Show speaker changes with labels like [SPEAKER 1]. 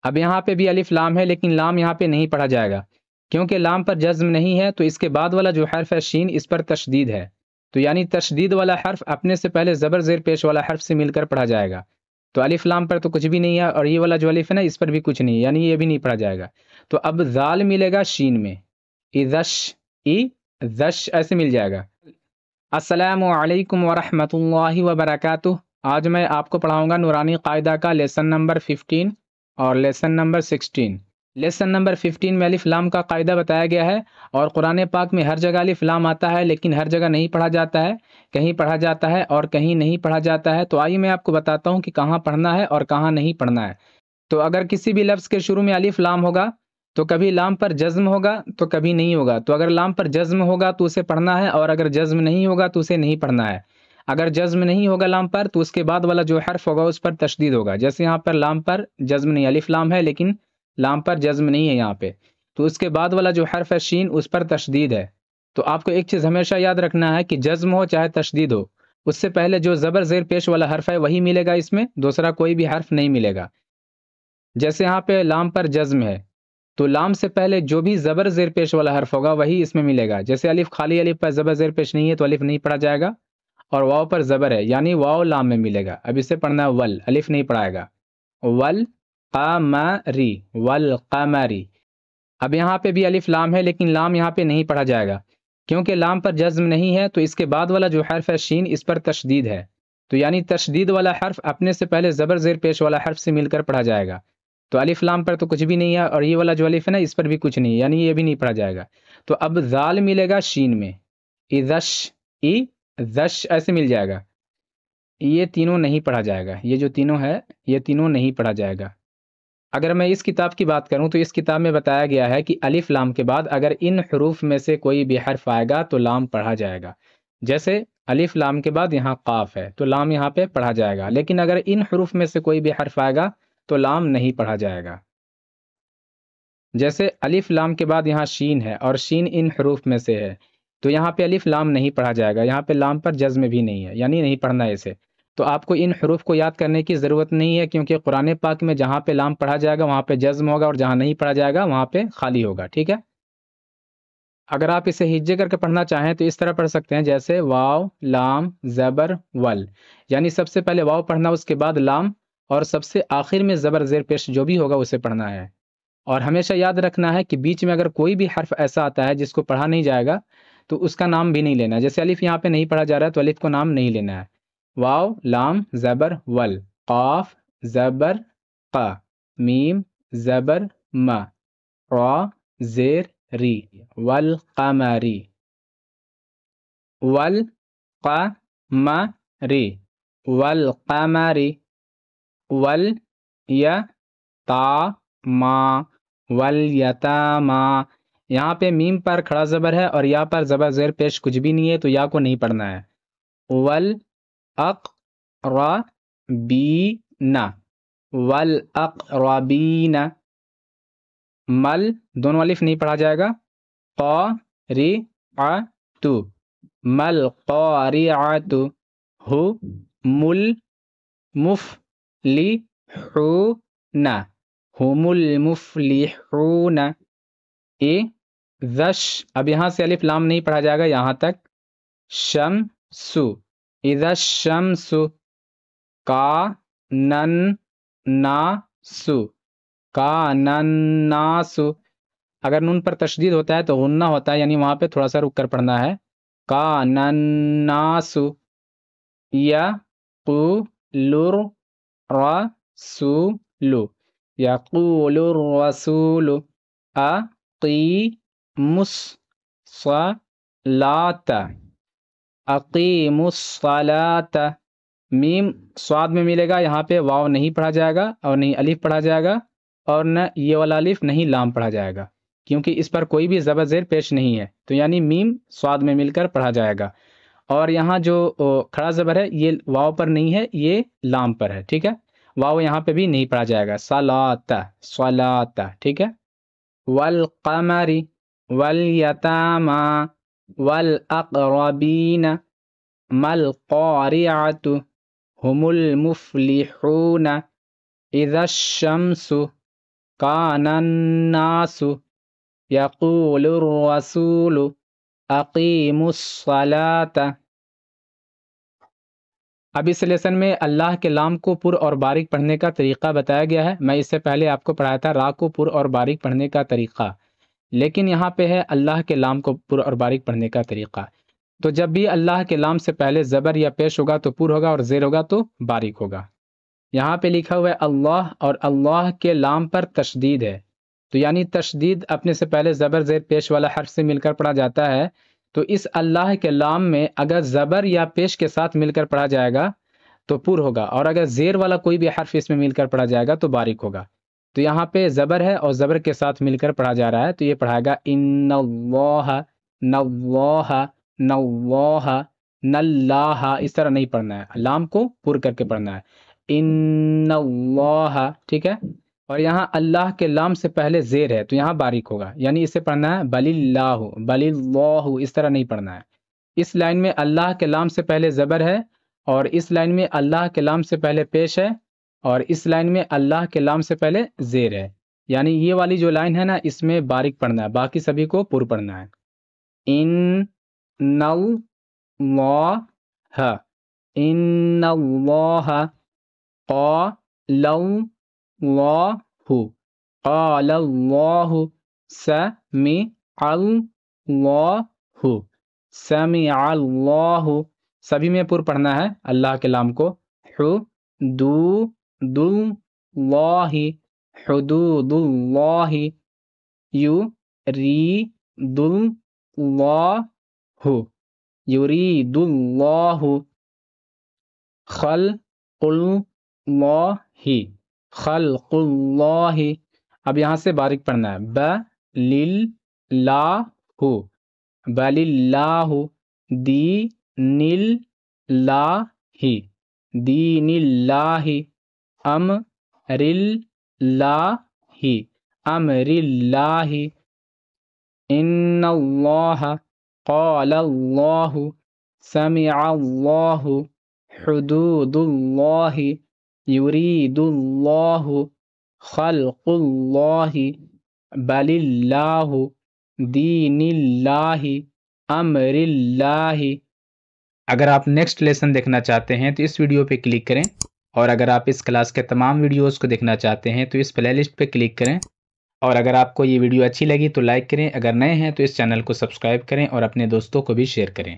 [SPEAKER 1] اب یہاں پہ بھی الف لام ہے، لیکن لام یہاں پہ نہیں پڑھا جائے گا کیونکہ لام پر جزم نہیں ہے، تو اس کے بعد والا جو حرف ہے شین، اس پر تشدید ہے، تو یعنی تشدید والا حرف اپنے سے پہلے زبر زیر پیش والا حرف سے مل کر پڑھا جائے گا۔ تو الف لام پر تو کچھ بھی نہیں ہے، اور یہ والا جو الف ہے نا، اس پر بھی کچھ نہیں ہے، یعنی یہ بھی نہیں پڑھا جائے گا۔ تو اب ذال ملے گا شین میں، اذش، اذش ایسے مل جائے گا۔ السلام علیکم ورحمۃ اللہ وبرکاتہ۔ آج میں آپ کو پڑھاؤں گا نورانی قاعدہ کا لیسن نمبر 15 اور لیسن نمبر 16۔ لیسن نمبر 15 میں الف لام کا قاعدہ بتایا گیا ہے، اور قرآن پاک میں ہر جگہ الف لام آتا ہے، لیکن ہر جگہ نہیں پڑھا جاتا ہے، کہیں پڑھا جاتا ہے اور کہیں نہیں پڑھا جاتا ہے۔ تو آئیے میں آپ کو بتاتا ہوں کہ کہاں پڑھنا ہے اور کہاں نہیں پڑھنا ہے۔ تو اگر کسی بھی لفظ کے شروع میں الف لام ہوگا تو کبھی لام پر جزم ہوگا تو کبھی نہیں ہوگا۔ تو اگر لام پر جزم ہوگا تو اسے پڑھنا ہے، اور اگر جزم نہیں ہوگا تو اسے نہیں پڑھنا ہے۔ اگر جزم نہیں ہوگا لام پر تو اس کے بعد والا جو حرف ہوگا اس پر تشدید ہوگا، جیسے یہاں پر لام پر جزم نہیں، الف لام ہے لیکن لام پر جزم نہیں ہے یہاں پہ، تو اس کے بعد والا جو حرف ہے شین، اس پر تشدید ہے۔ تو آپ کو ایک چیز ہمیشہ یاد رکھنا ہے کہ جزم ہو چاہے تشدید ہو، اس سے پہلے جو زبر زیر پیش والا حرف ہے وہی ملے گا، اس میں دوسرا کوئی بھی حرف نہیں ملے گا۔ جیسے یہاں پہ لام پر جزم ہے تو لام سے پہلے جو بھی زبر زیر پیش والا حرف ہوگا وہی اس میں ملے گا۔ جیسے الف، خالی الف پر زبر زیر پیش نہیں ہے تو الف نہیں پڑھا جائے گا، اور واو پر زبر ہے یعنی واو لام میں ملے گا۔ اب اسے پڑھنا ہے ول، الف نہیں پڑھائے گا، ول قمری، ول قمری۔ اب یہاں پہ بھی الف لام ہے، لیکن لام یہاں پہ نہیں پڑھا جائے گا کیونکہ لام پر جزم نہیں ہے، تو اس کے بعد والا جو حرف ہے شین، اس پر تشدید ہے، تو یعنی تشدید والا حرف اپنے سے پہلے زبر زیر پیش والا حرف سے مل کر پڑھا جائے گا۔ تو الف لام پر تو کچھ بھی نہیں ہے، اور یہ والا جو الف ہے نا، اس پر بھی کچھ نہیں ہے، یعنی یہ بھی نہیں پڑھا جائے گا۔ تو اب ذال ملے گا شین میں، اذش، اذش ایسے مل جائے گا۔ یہ تینوں نہیں پڑھا جائے گا، یہ جو تینوں ہے یہ تینوں نہیں پڑھا جائے گا۔ اگر میں اس کتاب کی بات کروں تو اس کتاب میں بتایا گیا ہے کہ الف لام کے بعد اگر ان حروف میں سے کوئی بھی حرف آئے گا تو لام پڑھا جائے گا۔ جیسے الف لام کے بعد یہاں قاف ہے تو لام یہاں پہ پڑھا جائے گا، لیکن اگر ان حروف میں سے کوئی بھی حرف آئے گا تو لام نہیں پڑھا جائے گا۔ جیسے الف لام کے بعد یہاں شین ہے، اور شین ان حروف میں سے ہے، تو یہاں پہ الف لام نہیں پڑھا جائے گا، یہاں پہ لام پر جزم بھی نہیں ہے، یعنی نہیں پڑھنا ہے اسے۔ تو آپ کو ان حروف کو یاد کرنے کی ضرورت نہیں ہے، کیونکہ قرآن پاک میں جہاں پہ لام پڑھا جائے گا وہاں پہ جزم ہوگا، اور جہاں نہیں پڑھا جائے گا وہاں پہ خالی ہوگا، ٹھیک ہے؟ اگر آپ اسے ہجے کر کے پڑھنا چاہیں تو اس طرح پڑھ سکتے ہیں، جیسے واو لام زبر ول، یعنی سب سے پہلے واو پڑھنا، اس کے بعد لام، اور سب سے آخر میں زبر زیر پیش جو بھی ہوگا اسے پڑھنا ہے۔ اور ہمیشہ یاد رکھنا ہے کہ بیچ میں اگر کوئی بھی حرف ایسا آتا ہے جس کو پڑھا نہیں جائے گا تو اس کا نام بھی نہیں لینا ہے۔ جیسے الف یہاں پہ نہیں پڑھا جا رہا ہے تو الف کو نام نہیں لینا ہے۔ واو لام زبر ول، قاف زبر قا، میم زبر ما، را زیر ری، والقمری، والقمری، والقمری، والیتاما، والیتاما۔ یہاں پہ میم پر کھڑا زبر ہے اور یا پر زبر زیر پیش کچھ بھی نہیں ہے، تو یا کو نہیں پڑھنا ہے۔ والاقربین، والاقربین، مل دونوں الف نہیں پڑھا جائے گا، قارعۃ، مل قارعۃ، هم المفلحون، هم المفلحون، اذش، اب یہاں سے الف لام نہیں پڑھا جائے گا یہاں تک، شمس، اذا الشمس، کانناس، کانناس، اگر نون پر تشدید ہوتا ہے تو غنہ ہوتا ہے، یعنی وہاں پہ تھوڑا سا رک کر پڑھنا ہے، کانناس، یقول الرسول، یقول الرسول، اقیموا الصلاۃ، اقیموا الصلاۃ۔ میم صاد میں ملے گا، یہاں پہ واو نہیں پڑھا جائے گا اور نہیں الف پڑھا جائے گا، اور نہ یہ والا الف نہیں لام پڑھا جائے گا، کیونکہ اس پر کوئی بھی زبر زیر پیش نہیں ہے، تو یعنی میم صاد میں مل کر پڑھا جائے گا۔ اور یہاں جو کھڑا زبر ہے یہ واو پر نہیں ہے، یہ لام پر ہے، ٹھیک ہے؟ واو یہاں پہ بھی نہیں پڑھا جائے گا، صلاۃ، صلاۃ، ٹھیک ہے؟ والقمر، والیتاما، والاقربین، ما القارعۃ، هم المفلحون، اذا الشمس، کان الناس یقول الرسول اقیموا الصلاۃ۔ اب اس لیسن میں اللہ کے لام کو پر اور باریک پڑھنے کا طریقہ بتایا گیا ہے۔ میں اس سے پہلے آپ کو پڑھایا تھا را کو پر اور باریک پڑھنے کا طریقہ، لیکن یہاں پہ ہے اللہ کے لام کو پر اور باریک پڑھنے کا طریقہ۔ تو جب بھی اللہ کے لام سے پہلے زبر یا پیش ہوگا تو پر ہوگا، اور زیر ہوگا تو باریک ہوگا۔ یہاں پہ لکھا ہوا ہے اللہ، اور اللہ کے لام پر تشدید ہے، تو یعنی تشدید اپنے سے پہلے زبر زیر پیش والا حرف سے مل کر پڑھا جاتا ہے۔ تو اس اللہ کے لام میں اگر زبر یا پیش کے ساتھ مل کر پڑھا جائے گا تو پر ہوگا، اور اگر زیر والا کوئی بھی حرف اس میں مل کر پڑھا جائے گا تو باریک ہوگا۔ تو یہاں پہ زبر ہے اور زبر کے ساتھ مل کر پڑھا جا رہا ہے، تو یہ پڑھائے گا ان اللہ نواہ نواہ نلاہ، اس طرح نہیں پڑھنا ہے، لام کو پر کر کے پڑھنا ہے، ان اللہ، ٹھیک ہے۔ اور یہاں اللہ کے لام سے پہلے زیر ہے تو یہاں باریک ہوگا، یعنی اسے پڑھنا ہے بل اللہ بل اللہ، اس طرح نہیں پڑھنا ہے۔ اس لائن میں اللہ کے لام سے پہلے زبر ہے، اور اس لائن میں اللہ کے لام سے پہلے پیش ہے، اور اس لائن میں اللہ کے لام سے پہلے زیر ہے، یعنی یہ والی جو لائن ہے نا اس میں باریک پڑھنا ہے، باقی سبھی کو پر پڑھنا ہے۔ ان اللہ ان اللہ قال اللہ قال اللہ سمع اللہ سمع اللہ، سبھی میں پر پڑھنا ہے اللہ کے لام کو۔ حدود اللہ حدود اللہ یرید اللہ یرید اللہ خلق اللہ خلق اللہ۔ اب یہاں سے باریک پڑھنا ہے بللہ بللہ دین اللہ دین اللہ امر اللہ امر اللہ ان اللہ قال اللہ سمع اللہ حدود اللہ یرید اللہ خلق اللہ بل اللہ دین اللہ امر اللہ۔ اگر آپ نیکسٹ لیسن دیکھنا چاہتے ہیں تو اس ویڈیو پہ کلک کریں، اور اگر آپ اس کلاس کے تمام ویڈیوز کو دیکھنا چاہتے ہیں تو اس پلے لسٹ پہ کلک کریں، اور اگر آپ کو یہ ویڈیو اچھی لگی تو لائک کریں، اگر نئے ہیں تو اس چینل کو سبسکرائب کریں اور اپنے دوستوں کو بھی شیئر کریں۔